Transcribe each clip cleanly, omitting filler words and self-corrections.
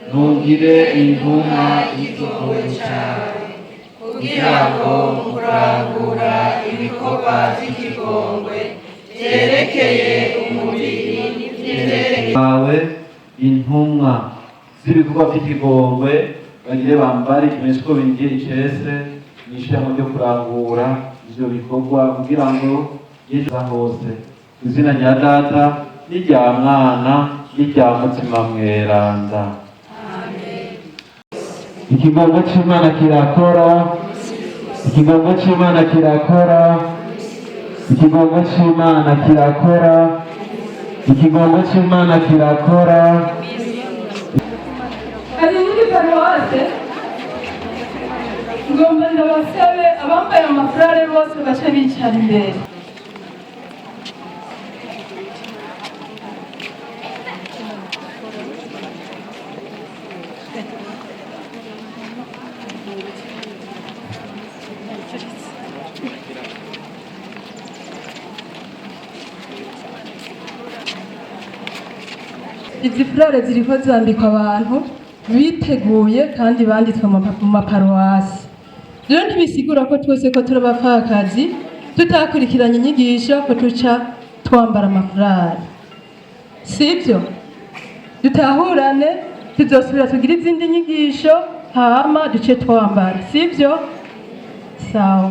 ntugire intumwa y'igikorwa cyawe kugira ngo kurangura ibikorwa by'ikigongwe byerekeye umubiri n'ibyerekeye intumwa z'ibikorwa by'ikigongwe bagire bambare ikimenyetso ko binjiye icese n'ishyirahamwe ryo kurangura ivyo bikorwa kugira ngo yeza hose izina rya Data n'irya Mwana n'irya Mutima Mweranda. Ikigongo c'Imana kirakora, ikigongo c'Imana kirakora, ikigongo c'Imana kirakora, ikigongo c'Imana kirakora. Karibu paruwase ngomba ndabasabe abambaye amafurare bose bace bicara imbere. Izi furare ziriko zandikwa abantu biteguye kandi banditswe mu maparuwasi. Rero ntibisigura ko twese ko turi abapfakazi tutakurikiranye inyigisho ko tuca twambara amafurare, sibyo? Dutahurane, tuzosubira tugira izindi nyigisho hama duce twambara, sibyo? Sawa.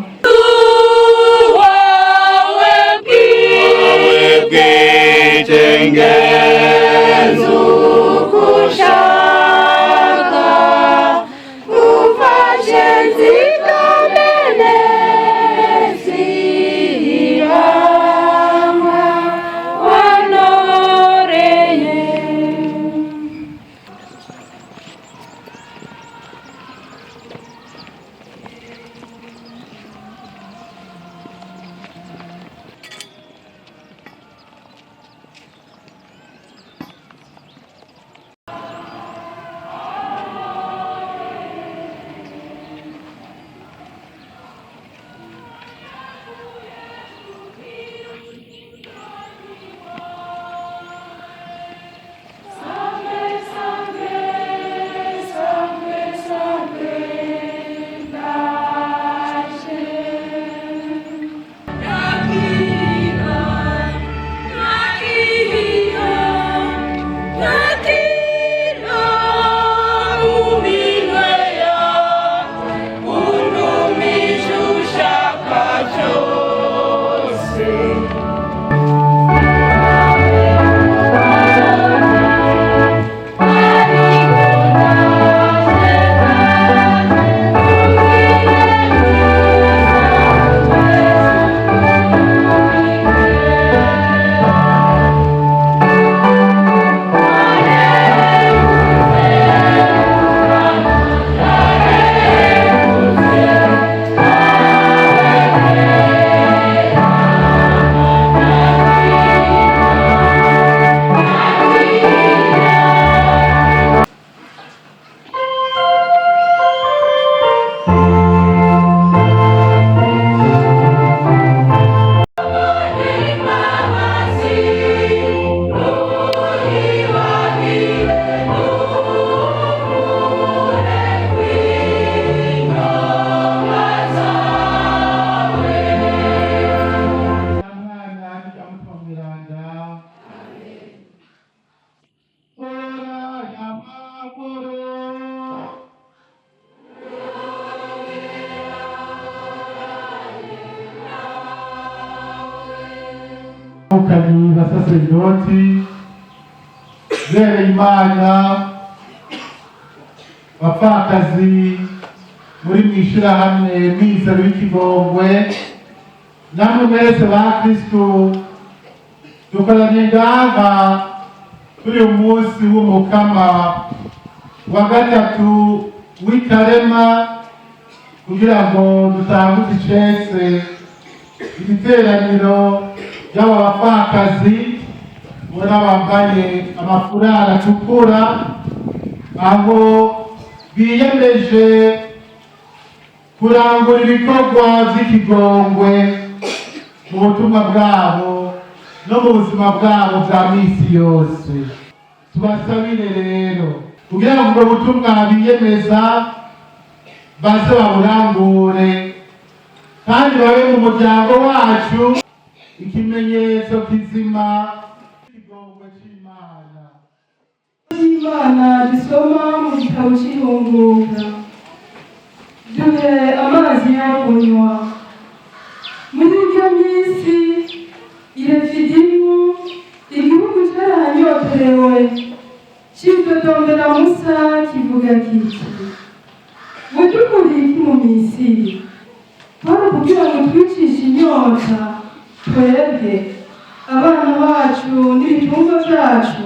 Kani basaserdoti zere Imana bapfakazi muri mwishirahamwe mizero y'ikigongwe namwe mwese ba Kristo dukoranye ngaha turi umunsi w'umukama wa gatatu w'ikarema kugira ngo dutanguze icese ibiteraniro y'aba bapfakazi ubona bambaye amafurari atukura aho biyemeje kurangura ibikorwa by'ikigongwe mu butumwa bwabo no mu buzima bwabo bwa misi yose. Tubasabire rero kugira ngo ubwo butumwa biyemeza baze baburangure kandi babe mu muryango wacu ikimenyetso kizima cy'ikigongwe c'Imana. Imana dusoma mu gitabo cy'ihunguka, duhe amazi yo kunywa. Muri iyo minsi i Refidimu, igihugu carahanyoterewe, citotombera Musa kivuga kiti, mubyukuri iki mu Misiri? Kwari kugira ngo twicishe inyota, twebwe abana bacu n'ibitungwa vyacu.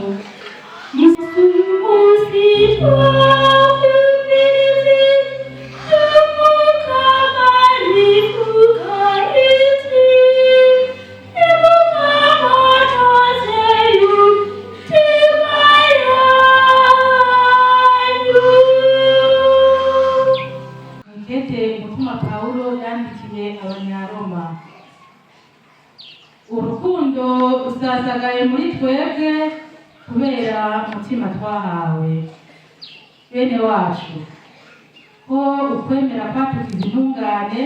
Umutima Pawulo yandikiye Abanyaroma. Urukundo rusasagaye muri twebwe kubera umutima twahawe. Bene wacu, ko ukwemera kwatugize intungane